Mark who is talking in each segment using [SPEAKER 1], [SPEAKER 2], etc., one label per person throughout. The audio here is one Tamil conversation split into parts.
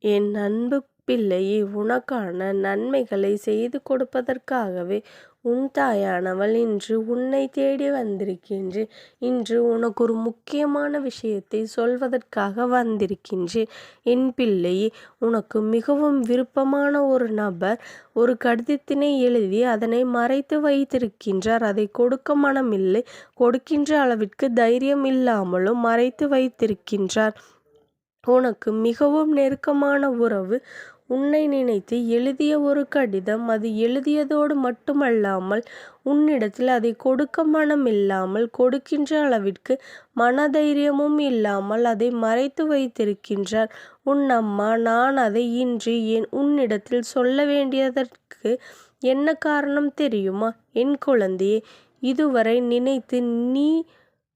[SPEAKER 1] என் அன்பு பிள்ளையே, உனக்கான நன்மைகளை செய்து கொடுப்பதற்காகவே உன் தாயானவள் இன்று உன்னை தேடி வந்திருக்கின்றேன். இன்று உனக்கு ஒரு முக்கியமான விஷயத்தை சொல்வதற்காக வந்திருக்கின்றேன். என் பிள்ளையே, உனக்கு மிகவும் விருப்பமான ஒரு நபர் ஒரு கடிதத்தினை எழுதி அதனை மறைத்து வைத்திருக்கின்றார். அதை கொடுக்க மனமில்லை, கொடுக்கின்ற அளவிற்கு தைரியம் இல்லாமலும் மறைத்து வைத்திருக்கின்றார். உனக்கு மிகவும் நெருக்கமான உறவு உன்னை நினைத்து எழுதிய ஒரு கடிதம். அது எழுதியதோடு மட்டுமல்லாமல் உன்னிடத்தில் அதை கொடுக்க மனமில்லாமல், கொடுக்கின்ற அளவிற்கு மனதைரியமும் இல்லாமல் அதை மறைத்து வைத்திருக்கின்றார் உன் அம்மா. நான் அதை இன்று உன்னிடத்தில் சொல்ல வேண்டியதற்கு என்ன காரணம் தெரியுமா என் குழந்தையே? இதுவரை நினைத்து நீ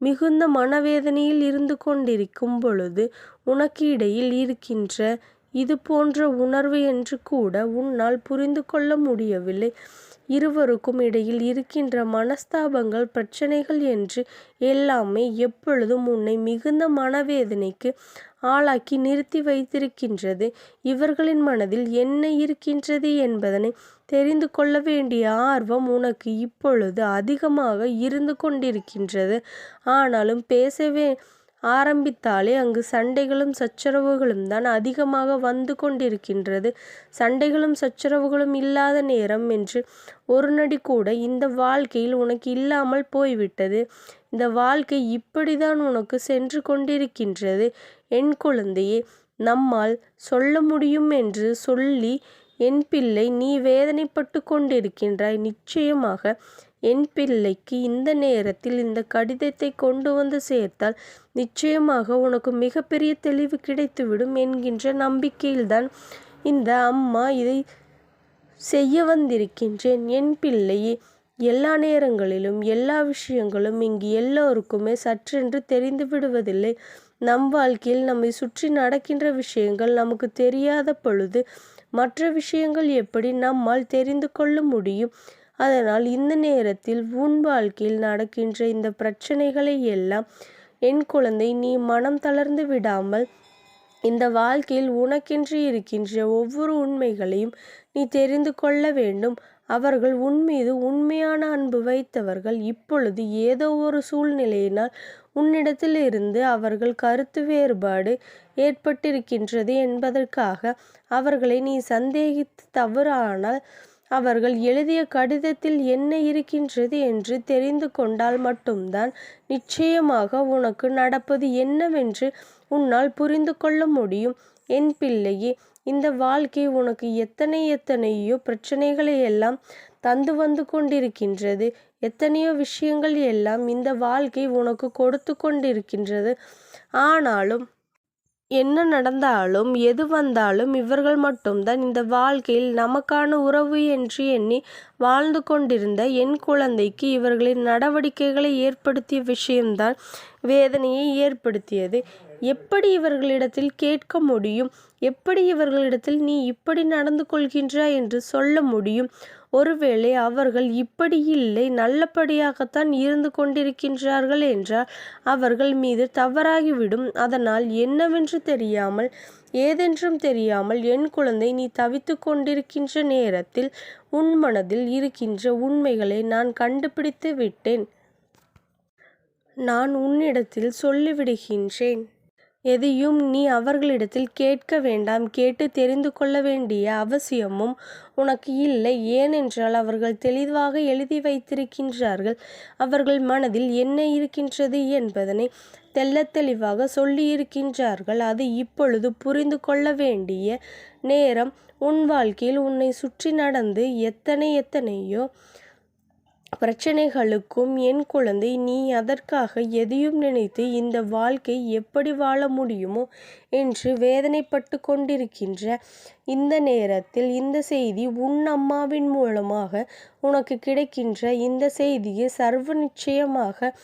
[SPEAKER 1] மிகுந்த மனவேதனையில் இருந்து கொண்டிருக்கும் பொழுது உனக்கு இடையில் இருக்கின்ற இது போன்ற உணர்வு என்று கூட உன்னால் புரிந்து கொள்ள முடியவில்லை. இருவருக்கும் இடையில் இருக்கின்ற மனஸ்தாபங்கள், பிரச்சனைகள் என்று எல்லாமே எப்பொழுதும் உன்னை மிகுந்த மனவேதனைக்கு ஆளாக்கி நிறுத்தி வைத்திருக்கின்றது. இவர்களின் மனதில் என்ன இருக்கின்றது என்பதனை தெரிந்து கொள்ள வேண்டிய ஆர்வம் உனக்கு இப்பொழுது அதிகமாக இருந்து கொண்டிருக்கின்றது. ஆனாலும் பேசவே ஆரம்பித்தாலே அங்கு சண்டைகளும் சச்சரவுகளும் தான் அதிகமாக வந்து கொண்டிருக்கின்றது. சண்டைகளும் சச்சரவுகளும் இல்லாத நேரம் என்று ஒரு நொடி கூட இந்த வாழ்க்கையில் உனக்கு இல்லாமல் போய்விட்டது. இந்த வாழ்க்கை இப்படிதான் உனக்கு சென்று கொண்டிருக்கின்றது. என் குழந்தையே, நம்மால் சொல்ல முடியும் என்று சொல்லி என் பிள்ளை நீ வேதனைப்பட்டு கொண்டிருக்கின்றாய். நிச்சயமாக என் பிள்ளைக்கு இந்த நேரத்தில் இந்த கடிதத்தை கொண்டு வந்து சேர்த்தால் நிச்சயமாக உனக்கு மிகப்பெரிய தெளிவு கிடைத்துவிடும் என்கின்ற நம்பிக்கையில்தான் இந்த அம்மா இதை செய்ய வந்திருக்கின்றேன். என் பிள்ளையே, எல்லா நேரங்களிலும் எல்லா விஷயங்களும் இங்கு எல்லோருக்குமே சற்றென்று தெரிந்து விடுவதில்லை. நம் வாழ்க்கையில் நம்மை சுற்றி நடக்கின்ற விஷயங்கள் நமக்கு தெரியாத பொழுது மற்ற விஷயங்கள் எப்படி நம்மால் தெரிந்து கொள்ள முடியும்? அதனால் இந்த நேரத்தில் உன் வாழ்க்கையில் நடக்கின்ற இந்த பிரச்சனைகளை எல்லாம் என் குழந்தை நீ மனம் தளர்ந்து விடாமல் இந்த வாழ்க்கையில் உனக்கென்று இருக்கின்ற ஒவ்வொரு உண்மைகளையும் நீ தெரிந்து கொள்ள வேண்டும். அவர்கள் உன் மீது உண்மையான அன்பு வைத்தவர்கள். இப்பொழுது ஏதோ ஒரு சூழ்நிலையினால் உன்னிடத்தில் இருந்து அவர்கள் கருத்து வேறுபாடு ஏற்பட்டிருக்கின்றது என்பதற்காக அவர்களை நீ சந்தேகித்து தவறானால் அவர்கள் எழுதிய கடிதத்தில் என்ன இருக்கின்றது என்று தெரிந்து கொண்டால் மட்டும்தான் நிச்சயமாக உனக்கு நடப்பது என்னவென்று உன்னால் புரிந்து கொள்ள முடியும். என் பிள்ளையே, இந்த வாழ்க்கை உனக்கு எத்தனையோ பிரச்சனைகளை எல்லாம் தந்து வந்து கொண்டிருக்கின்றது. எத்தனையோ விஷயங்கள் எல்லாம் இந்த வாழ்க்கை உனக்கு கொடுத்து கொண்டிருக்கின்றது. ஆனாலும் என்ன நடந்தாலும் எது வந்தாலும் இவர்கள் மட்டும்தான் இந்த வாழ்க்கையில் நமக்கான உறவு என்று எண்ணி வாழ்ந்து கொண்டிருந்த என் குழந்தைக்கு இவர்களின் நடவடிக்கைகளை ஏற்படுத்திய விஷயம்தான் வேதனையை ஏற்படுத்தியது. எப்படி இவர்களிடத்தில் கேட்க முடியும்? எப்படி இவர்களிடத்தில் நீ இப்படி நடந்து கொள்கின்றாய் என்று சொல்ல முடியும்? ஒருவேளை அவர்கள் இப்படி இல்லை, நல்லபடியாகத்தான் இருந்து கொண்டிருக்கின்றார்கள் என்றால் அவர்கள் மீது தவறாகிவிடும். அதனால் என்னவென்று தெரியாமல், ஏதென்றும் தெரியாமல் என் குழந்தை நீ தவித்து கொண்டிருக்கின்ற நேரத்தில் உன் மனதில் இருக்கின்ற உண்மைகளை நான் கண்டுபிடித்து விட்டேன். நான் உன்னிடத்தில் சொல்லிவிடுகின்றேன். எதையும் நீ அவர்களிடத்தில் கேட்க வேண்டாம். கேட்டு தெரிந்து கொள்ள வேண்டிய அவசியமும் உனக்கு இல்லை. ஏனென்றால் அவர்கள் தெளிவாக எழுதி வைத்திருக்கின்றார்கள். அவர்கள் மனதில் என்ன இருக்கின்றது என்பதனை தெள்ளத் தெளிவாக சொல்லியிருக்கின்றார்கள். அது இப்பொழுது புரிந்து கொள்ள வேண்டிய நேரம். உன் வாழ்க்கையில் உன்னை சுற்றி நடந்து எத்தனையோ பிரச்சனைகளுக்கும் என் குழந்தை நீ அதற்காக எதையும் நினைத்து இந்த வாழ்க்கை எப்படி வாழ முடியுமோ என்று வேதனைப்பட்டு கொண்டிருக்கின்ற இந்த நேரத்தில் இந்த செய்தி உன் அம்மாவின் மூலமாக உனக்கு கிடைக்கின்ற இந்த செய்தியை சர்வ நிச்சயமாக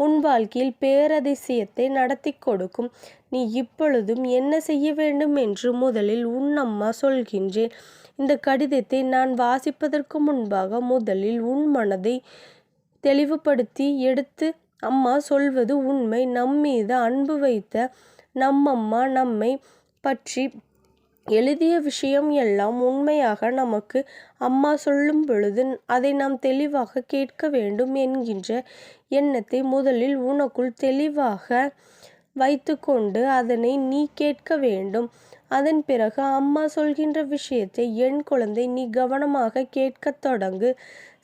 [SPEAKER 1] உன் வாழ்க்கையில் பேரதிசயத்தை நடத்தி கொடுக்கும். நீ இப்பொழுதும் என்ன செய்ய வேண்டும் என்று முதலில் உன் அம்மா சொல்கின்றேன். இந்த கடிதத்தை நான் வாசிப்பதற்கு முன்பாக முதலில் உன் மனதை தெளிவுபடுத்தி எடுத்து, அம்மா சொல்வது உண்மை, நம்மீது அன்பு வைத்த நம்மம்மா நம்மை பற்றி எழுதிய விஷயம் எல்லாம் உண்மையாக நமக்கு அம்மா சொல்லும் பொழுது அதை நாம் தெளிவாக கேட்க வேண்டும் என்கின்ற எண்ணத்தை முதலில் உனக்குள் தெளிவாக வைத்துக்கொண்டு அதனை நீ கேட்க வேண்டும். அதன் பிறகு அம்மா சொல்கின்ற விஷயத்தை என் குழந்தை நீ கவனமாக கேட்கத் தொடங்கு.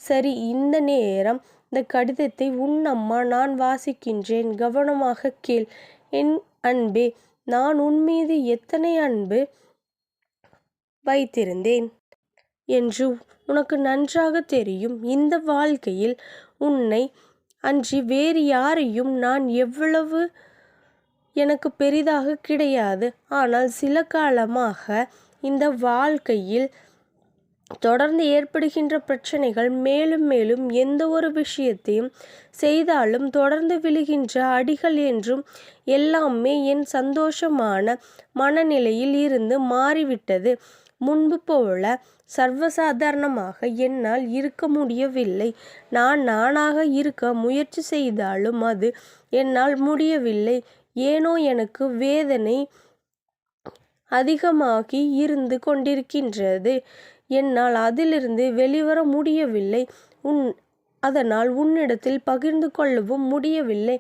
[SPEAKER 1] சரி, இந்த நேரம் இந்த கடிதத்தை உன் அம்மா நான் வாசிக்கின்றேன், கவனமாக கேள். என் அன்பே, நான் உன் மீது எத்தனை அன்பு வைத்திருந்தேன் என்று உனக்கு நன்றாக தெரியும். இந்த வாழ்க்கையில் உன்னை அன்றி வேறு யாரையும் நான் எவ்வளவு எனக்கு பெரிதாக கிடையாது. ஆனால் சில காலமாக இந்த வாழ்க்கையில் தொடர்ந்து ஏற்படுகின்ற பிரச்சனைகள் மேலும் மேலும் எந்த ஒரு விஷயத்தையும் செய்தாலும் தொடர்ந்து விழுகின்ற அடிகள் என்றும் எல்லாமே என் சந்தோஷமான மனநிலையில் இருந்து மாறிவிட்டது. முன்பு போல சர்வசாதாரணமாக என்னால் இருக்க முடியவில்லை. நான் நானாக இருக்க முயற்சி செய்தாலும் அது என்னால் முடியவில்லை. ஏனோ எனக்கு வேதனை அதிகமாகி இருந்து கொண்டிருக்கின்றது. என்னால் அதிலிருந்து வெளிவர முடியவில்லை. அதனால் உன்னிடத்தில் பகிர்ந்து கொள்ளவும் முடியவில்லை.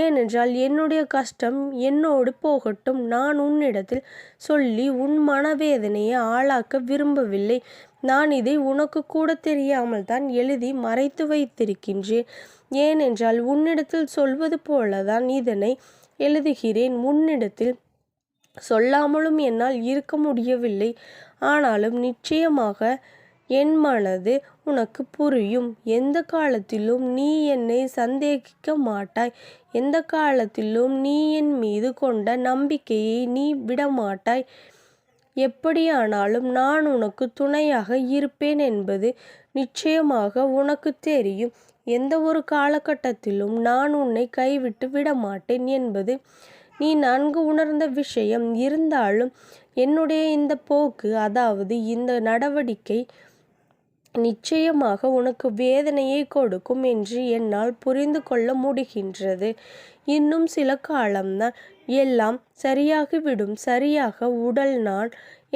[SPEAKER 1] ஏனென்றால் என்னுடைய கஷ்டம் என்னோடு போகட்டும். நான் உன்னிடத்தில் சொல்லி உன் மனவேதனையை ஆளாக்க விரும்பவில்லை. நான் இதை உனக்கு கூட தெரியாமல் தான் எழுதி மறைத்து வைத்திருக்கின்றேன். ஏனென்றால் உன்னிடத்தில் சொல்வது போலதான் இதனை எழுதுகிறேன். உன்னிடத்தில் சொல்லாமலும் என்னால் இருக்க முடியவில்லை. ஆனாலும் நிச்சயமாக என் மனது உனக்கு புரியும். எந்த காலத்திலும் நீ என்னை சந்தேகிக்க மாட்டாய். எந்த காலத்திலும் நீ என் மீது கொண்ட நம்பிக்கையை நீ விடமாட்டாய். எப்படியானாலும் நான் உனக்கு துணையாக இருப்பேன் என்பது நிச்சயமாக உனக்கு தெரியும். எந்த ஒரு காலகட்டத்திலும் நான் உன்னை கைவிட்டு விடமாட்டேன் என்பது நீ நன்கு உணர்ந்த விஷயம். இருந்தாலும் என்னுடைய இந்த போக்கு, அதாவது இந்த நடவடிக்கை நிச்சயமாக உனக்கு வேதனையை கொடுக்கும் என்று என்னால் புரிந்து கொள்ள முடிகின்றது. இன்னும் சில காலம்தான், எல்லாம் சரியாகிவிடும். சரியாக உடல் நான்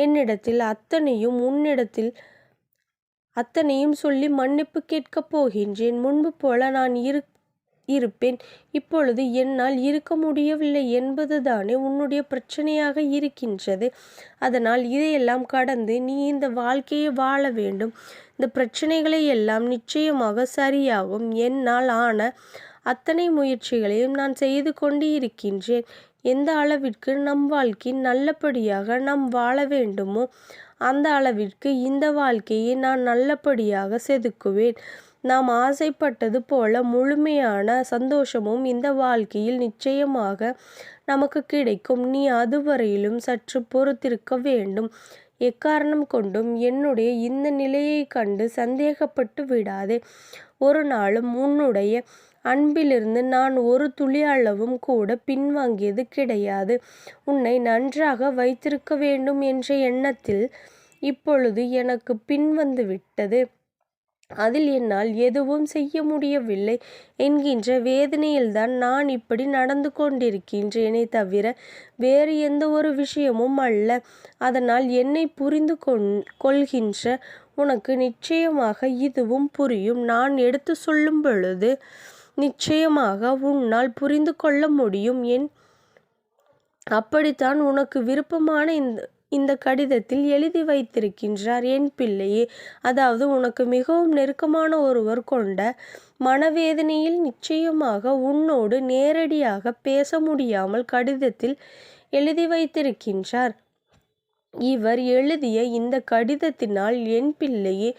[SPEAKER 1] என்னிடத்தில் உன்னிடத்தில் அத்தனையும் சொல்லி மன்னிப்பு கேட்கப் போகின்றேன். முன்பு போல நான் இருப்பேன். இப்பொழுது என்னால் இருக்க முடியவில்லை என்பதுதானே உன்னுடைய பிரச்சனையாக இருக்கின்றது. அதனால் இதையெல்லாம் கடந்து நீ இந்த வாழ்க்கையை வாழ வேண்டும். இந்த பிரச்சனைகளை எல்லாம் நிச்சயமாக சரியாகும். என்னால் ஆன அத்தனை முயற்சிகளையும் நான் செய்து கொண்டு இருக்கின்றேன். எந்த அளவிற்கு நம் வாழ்க்கை நல்லபடியாக நாம் வாழ வேண்டுமோ அந்த அளவிற்கு இந்த வாழ்க்கையை நான் நல்லபடியாக செதுக்குவேன். நாம் ஆசைப்பட்டது போல முழுமையான சந்தோஷமும் இந்த வாழ்க்கையில் நிச்சயமாக நமக்கு கிடைக்கும். நீ அதுவரையிலும் சற்று பொறுத்திருக்க வேண்டும். எக்காரணம் கொண்டும் என்னுடைய இந்த நிலையை கண்டு சந்தேகப்பட்டு விடாதே. ஒரு நாளும் உன்னுடைய அன்பிலிருந்து நான் ஒரு துளி அளவும் கூட பின்வாங்கியது கிடையாது. உன்னை நன்றாக வைத்திருக்க வேண்டும் என்ற எண்ணத்தில் இப்பொழுது எனக்கு பின்வந்து விட்டது. அதில் என்னால் எதுவும் செய்ய முடியவில்லை என்கின்ற வேதனையில்தான் நான் இப்படி நடந்து கொண்டிருக்கின்றேனே தவிர வேறு எந்த ஒரு விஷயமும் அல்ல. அதனால் என்னை புரிந்து கொள்கின்ற உனக்கு நிச்சயமாக இதுவும் புரியும். நான் எடுத்து சொல்லும் பொழுது நிச்சயமாக உன்னால் புரிந்து கொள்ள முடியும். அப்படித்தான் உனக்கு விருப்பமான இந்த கடிதத்தில் எழுதி வைத்திருக்கின்றார் என் பிள்ளையே. அதாவது உனக்கு மிகவும் நெருக்கமான ஒருவர் கொண்ட மனவேதனையில் நிச்சயமாக உன்னோடு நேரடியாக பேச முடியாமல் கடிதத்தில் எழுதி வைத்திருக்கின்றார். இவர் எழுதிய இந்த கடிதத்தினால் என் பிள்ளையே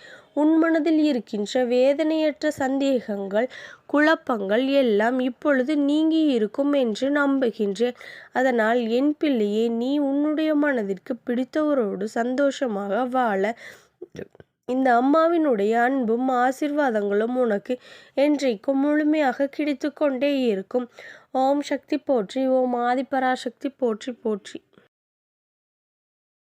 [SPEAKER 1] உன் மனதில் இருக்கின்ற வேதனையற்ற சந்தேகங்கள், குழப்பங்கள் எல்லாம் இப்பொழுது நீங்கி இருக்கும் என்று நம்புகின்றேன். அதனால் என் பிள்ளையே, நீ உன்னுடைய மனதிற்கு பிடித்தவரோடு சந்தோஷமாக வாழ இந்த அம்மாவினுடைய அன்பும் ஆசீர்வாதங்களும் உனக்கு என்றைக்கும் முழுமையாக கிடைத்து கொண்டே இருக்கும். ஓம் சக்தி போற்றி. ஓம் ஆதிபராசக்தி போற்றி போற்றி.